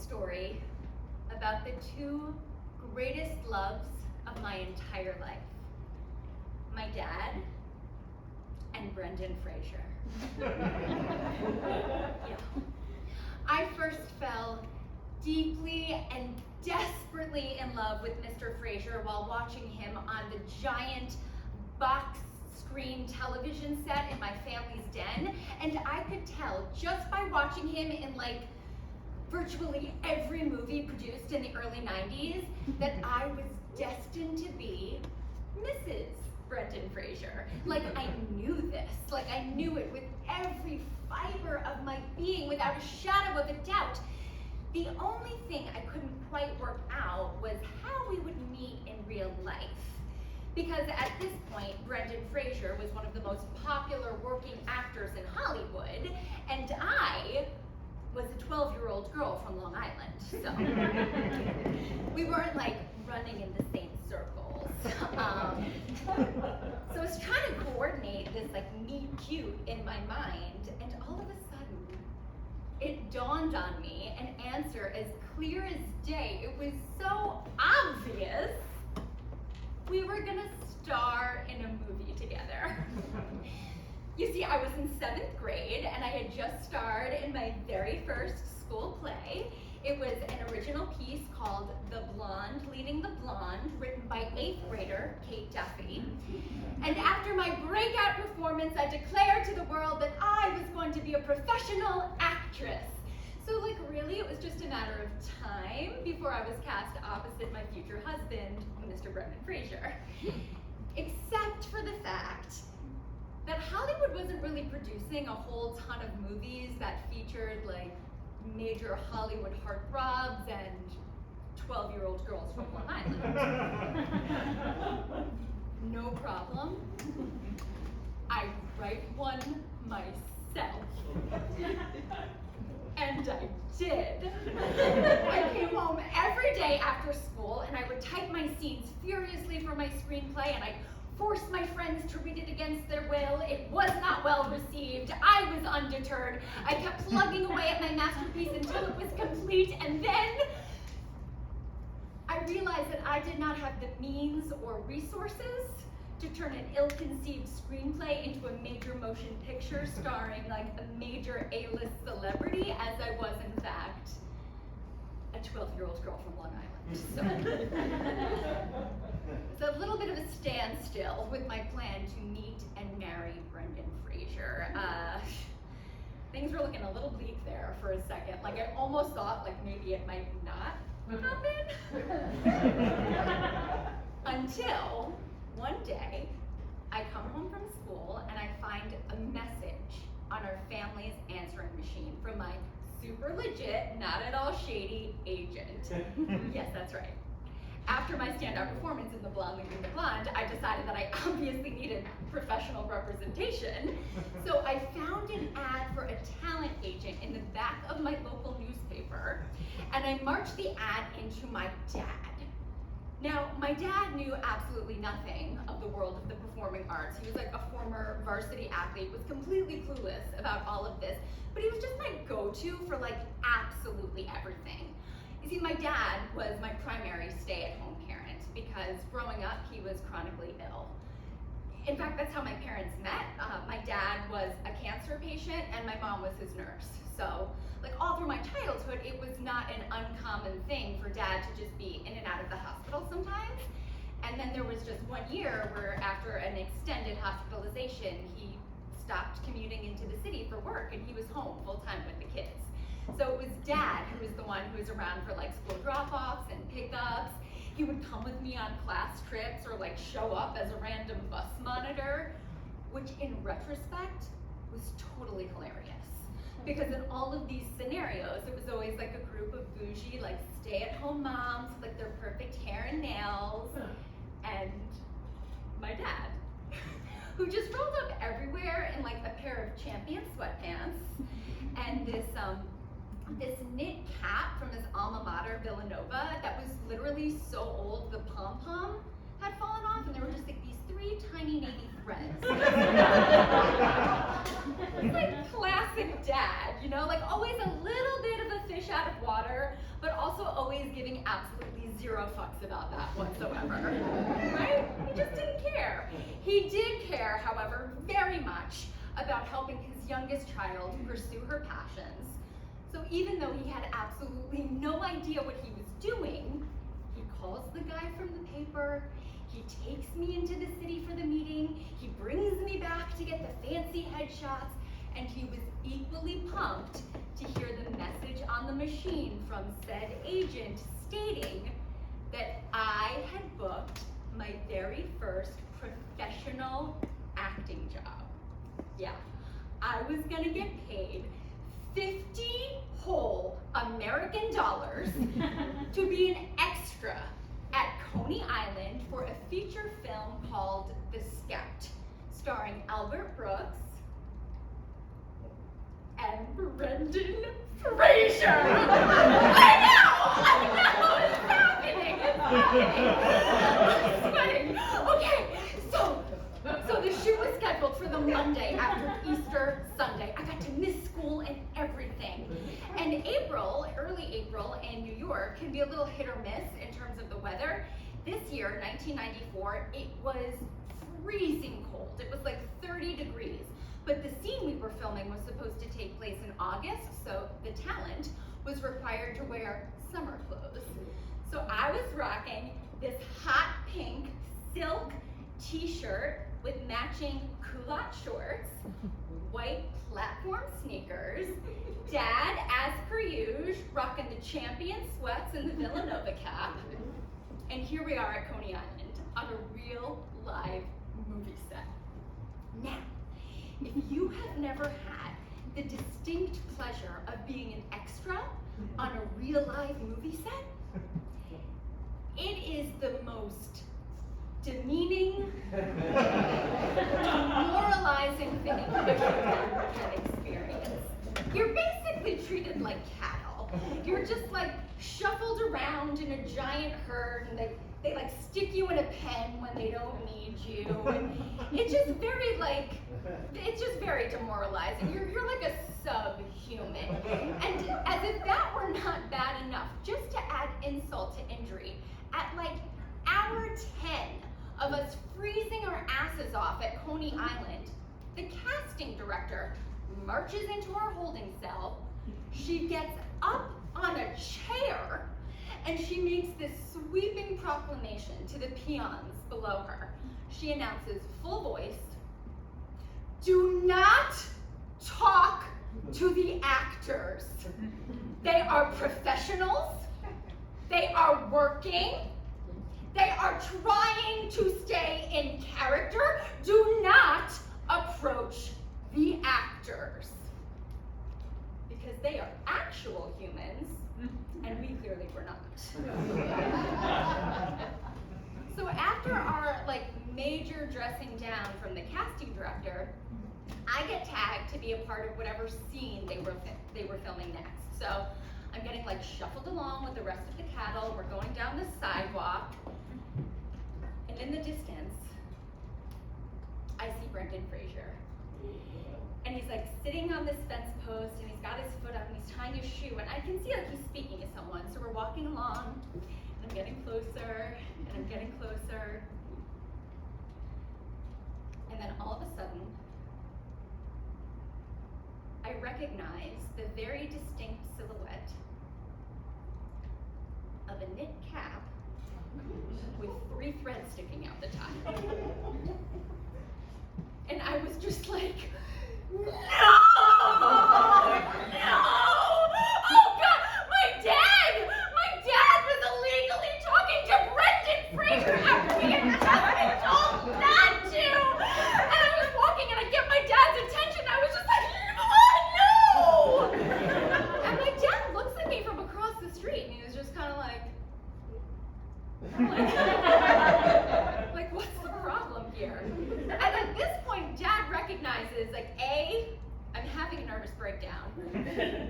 story about the two greatest loves of my entire life. My dad and Brendan Fraser. Yeah. I first fell deeply and desperately in love with Mr. Fraser while watching him on the giant box screen television set in my family's den, and I could tell just by watching him in like virtually every movie produced in the early 90s that I was destined to be Mrs. Brendan Fraser. Like, I knew this. Like, I knew it with every fiber of my being, without a shadow of a doubt. The only thing I couldn't quite work out was how we would meet in real life. Because at this point, Brendan Fraser was one of the most popular working actors in Hollywood, and I was a 12-year-old girl from Long Island. So we weren't like running in the same circles. So I was trying to coordinate this like meet cute in my mind, and all of a sudden, it dawned on me an answer as clear as day. It was so obvious. We were gonna star in a movie together. You see, I was in 7th grade and I had just starred in my very first school play. It was an original piece called The Blonde Leading the Blonde, written by 8th grader Kate Duffy. And after my breakout performance, I declared to the world that I was going to be a professional actress. So like really, it was just a matter of time before I was cast opposite my future husband, Mr. Brendan Fraser. Except for the fact that Hollywood wasn't really producing a whole ton of movies that featured like major Hollywood heartthrobs and 12-year-old girls from Long Island. No problem. I write one myself. And I did. I came home every day after school and I would type my scenes furiously for my screenplay, and I forced my friends to read it against their will. It was not well received. I was undeterred. I kept plugging away at my masterpiece until it was complete, and then I realized that I did not have the means or resources to turn an ill-conceived screenplay into a major motion picture starring like a major A-list celebrity, as I was in fact a 12-year-old girl from Long Island. So it's a little bit of a standstill with my plan to meet and marry Brendan Fraser. Things were looking a little bleak there for a second. Like I almost thought like maybe it might not happen. Until one day, I come home from school and I find a message on our family's answering machine from my super legit, not at all shady agent. Yes, that's right. After my standout performance in The Blonde Leading the Blonde, I decided that I obviously needed professional representation. So I found an ad for a talent agent in the back of my local newspaper, and I marched the ad into my dad. Now, my dad knew absolutely nothing of the world of the performing arts. He was like a former varsity athlete, was completely clueless about all of this, but he was just my go-to for like absolutely everything. You see, my dad was my primary stay-at-home parent because growing up, he was chronically ill. In fact, that's how my parents met. My dad was a cancer patient and my mom was his nurse. So, like all through my childhood, it was not an uncommon thing for dad to just be in and out of the hospital sometimes. And then there was just one year where after an extended hospitalization, he stopped commuting into the city for work and he was home full time with the kids. So it was dad who was the one who was around for like school drop-offs and pickups. He would come with me on class trips or like show up as a random bus monitor, which in retrospect was totally hilarious. Because in all of these scenarios, it was always like a group of bougie, like stay-at-home moms with like their perfect hair and nails, and my dad, who just rolled up everywhere in like a pair of Champion sweatpants and this knit cap from his alma mater, Villanova, that was literally so old the pom-pom had fallen off, and there were just like these 3 tiny navy threads. It's like classic dad, you know, like always a little bit of a fish out of water, but also always giving absolutely zero fucks about that whatsoever, right? He just didn't care. He did care, however, very much about helping his youngest child pursue her passions. So even though he had absolutely no idea what he was doing, he calls the guy from the paper, he takes me into the city for the meeting, he brings me back to get the fancy headshots, and he was equally pumped to hear the message on the machine from said agent stating that I had booked my very first professional acting job. Yeah, I was gonna get paid 50 whole American dollars to be an extra at Coney Island for a feature film called The Scout, starring Albert Brooks and Brendan Fraser. I know, it's happening, I'm sweating. Okay, so the shoot was scheduled for the Monday after Easter Sunday. I got to miss school and everything. And early April in New York can be a little hit or miss in terms of the weather. This year, 1994, it was freezing cold. It was like 30 degrees. But the scene we were filming was supposed to take place in August, so the talent was required to wear summer clothes. So I was rocking this hot pink silk t-shirt with matching culotte shorts, white platform sneakers, Dad, as per usual, rocking the Champion sweats and the Villanova cap. And here we are at Coney Island on a real live movie set. Now, if you have never had the distinct pleasure of being an extra on a real live movie set, it is the most demeaning, demoralizing thing you can experience. You're basically treated like cattle. You're just like shuffled around in a giant herd, and they like stick you in a pen when they don't need you. And it's just very demoralizing. You're like a subhuman. And as if that were not bad enough, just to add insult to injury, at like hour 10 of us freezing our asses off at Coney Island, the casting director marches into our holding cell. She gets up on a chair and she makes this sweeping proclamation to the peons below her. She announces, full voice, "Do not talk to the actors. They are professionals. They are working. They are trying to stay in character. Do not approach the actors." Because they are actual humans, and we clearly were not. So after our major dressing down from the casting director, I get tagged to be a part of whatever scene they were filming next. So I'm getting shuffled along with the rest of the cattle. We're going down the sidewalk, and in the distance, I see Brendan Fraser. And he's sitting on this fence post, and he's got his foot up, and he's tying his shoe, and I can see he's speaking to someone. So we're walking along, and I'm getting closer, and I'm getting closer. And then all of a sudden, I recognize the very distinct silhouette of a knit cap with 3 threads sticking out the top. And I was just like, no! No! Oh God, my dad was illegally talking to Brendan Fraser after we had just been told not to! And I was walking and I get my dad's attention, I was just like, oh no! And my dad looks at me from across the street and he was just kind of like, what's the problem here? And at this point, Dad recognizes, A, I'm having a nervous breakdown.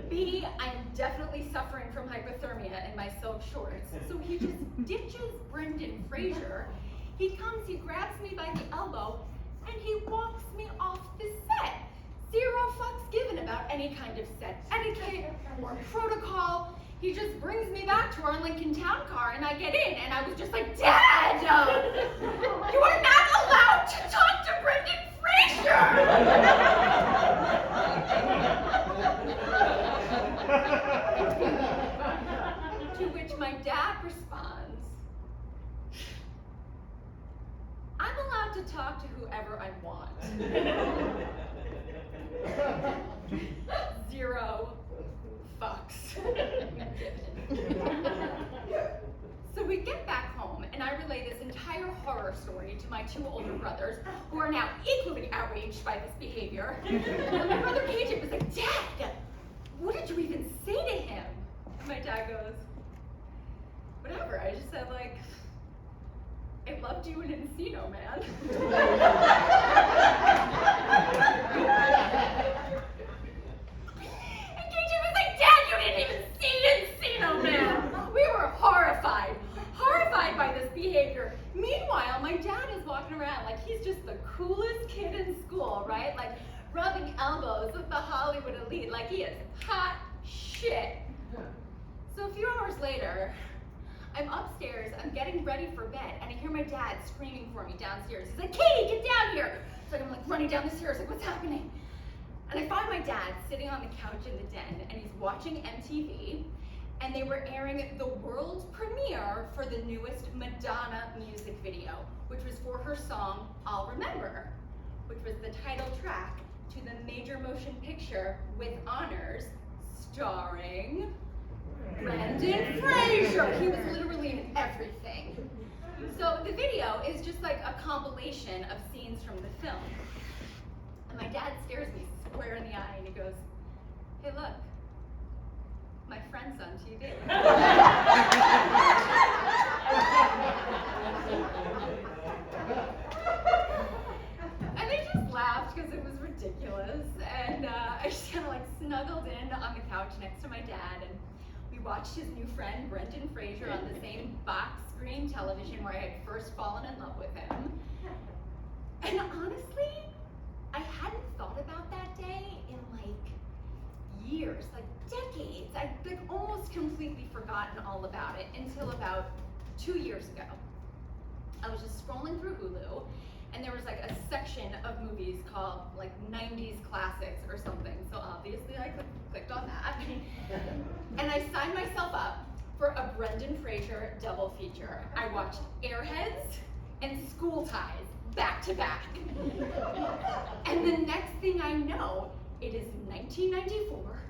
B, I'm definitely suffering from hypothermia in my silk shorts. So he just ditches Brendan Fraser. He comes, he grabs me by the elbow, and he walks me off the set. 0 fucks given about any kind of set etiquette or protocol. he just brings me back to our Lincoln Town car, and I get in, and I was just like, Dad, you are not allowed to talk to Brendan Fraser! To which my dad responds, I'm allowed to talk to whoever I want. 0 fucks given. So we get back home, and I relay this entire horror story to my 2 older brothers, who are now equally outraged by this behavior. And my brother KJ was like, Dad, what did you even say to him? And my dad goes, whatever, I just said, like, I loved you in Encino, man. And KJ was like, Dad, you didn't even see Encino, man. We were horrified by this behavior. Meanwhile, my dad is walking around like he's just the coolest kid in school, right? Like rubbing elbows with the Hollywood elite, like he is hot shit. So a few hours later, I'm upstairs, I'm getting ready for bed, and I hear my dad screaming for me downstairs. He's like, Katie, get down here! So I'm like running down the stairs, like, what's happening? And I find my dad sitting on the couch in the den, and he's watching MTV, and they were airing the world premiere for the newest Madonna music video, which was for her song, I'll Remember, which was the title track to the major motion picture with honors, starring Brendan Fraser. He was literally in everything. So the video is just like a compilation of scenes from the film. And my dad stares me square in the eye and he goes, hey look, my friend's on TV. And I just laughed because it was ridiculous. And I just kind of like snuggled in on the couch next to my dad, and we watched his new friend, Brendan Fraser, on the same box screen television where I had first fallen in love with him. And honestly, I hadn't thought about that day in like years, like decades. I'd like almost completely forgotten all about it until about 2 years ago. I was just scrolling through Hulu, and there was like a section of movies called like 90s classics or something. So obviously I clicked on that. And I signed myself up for a Brendan Fraser double feature. I watched Airheads and School Ties back to back. And the next thing I know, it is 1994.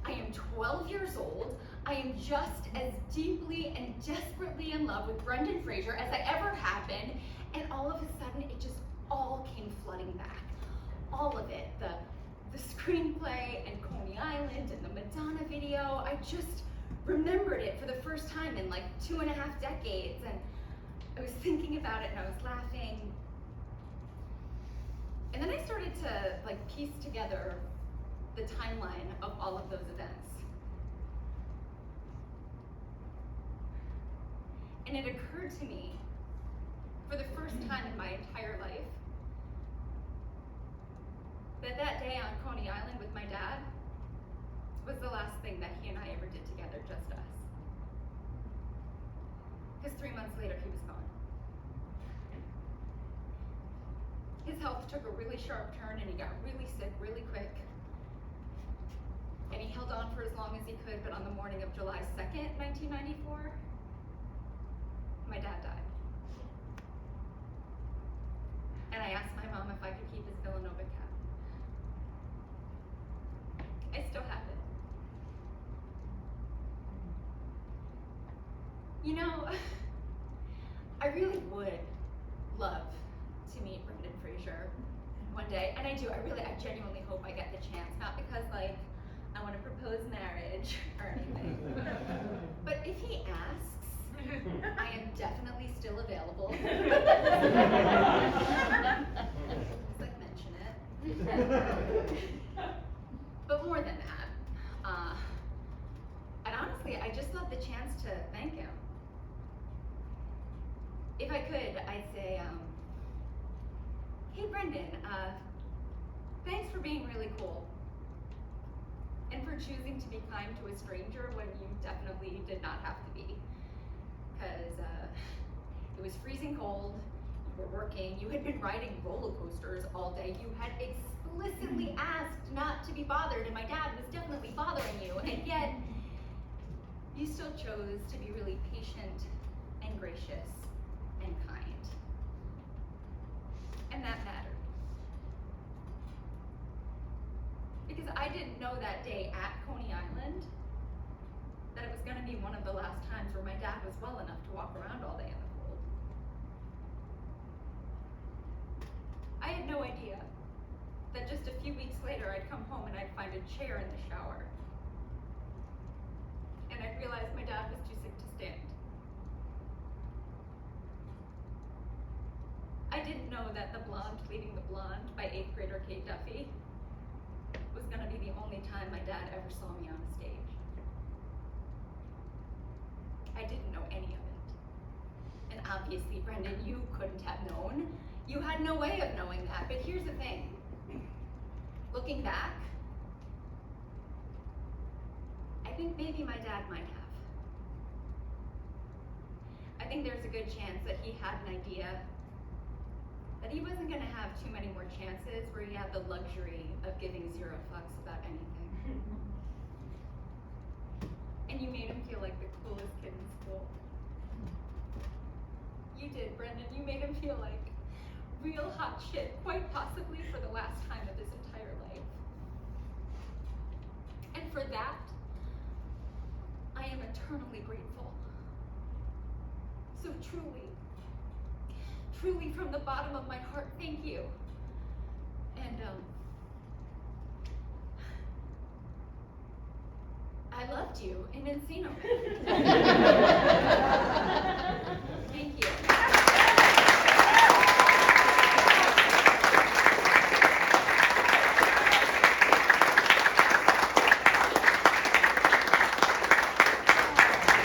I am 12 years old. I am just as deeply and desperately in love with Brendan Fraser as I ever have been. And all of a sudden, it just all came flooding back. All of it, the screenplay and Coney Island and the Madonna video, I just remembered it for the first time in like 2.5 decades. And I was thinking about it and I was laughing. And then I started to like piece together the timeline of all of those events. And it occurred to me for the first time in my entire life that day on Coney Island with my dad was the last thing that he and I ever did together, just us. Because 3 months later, he was gone. His health took a really sharp turn and he got really sick really quick. And he held on for as long as he could, but on the morning of July 2nd, 1994, my dad died. And I asked my mom if I could keep his Villanova cap. I still have it. You know, I really would love to meet Brendan Fraser one day, and I do. I genuinely hope I get the chance, not because like I want to propose marriage or anything, but if he asks, I am definitely still available. Just like mention it. But more than that, and honestly, I just love the chance to thank him. If I could, I'd say, hey Brendan, thanks for being really cool. and for choosing to be kind to a stranger when you definitely did not have to be. Because it was freezing cold, you were working, you had been riding roller coasters all day, you had explicitly asked not to be bothered, and my dad was definitely bothering you, and yet you still chose to be really patient and gracious and kind. And that mattered. Because I didn't know that day at Coney Island that it was going to be one of the last times where my dad was well enough to walk around all day in the cold. I had no idea that just a few weeks later I'd come home and I'd find a chair in the shower. And I'd realize my dad was too sick to stand. I didn't know that The Blonde Leading the Blonde by 8th grader Kate Duffy was going to be the only time my dad ever saw me on a stage. I didn't know any of it. And obviously, Brendan, you couldn't have known. You had no way of knowing that. But here's the thing. Looking back, I think maybe my dad might have. I think there's a good chance that he had an idea that he wasn't going to have too many more chances where he had the luxury of giving 0 fucks about anything. And you made him feel like the coolest kid in school. You did, Brendan. You made him feel like real hot shit, quite possibly for the last time of his entire life. And for that, I am eternally grateful. So truly from the bottom of my heart, thank you. And I loved you in Encino Man.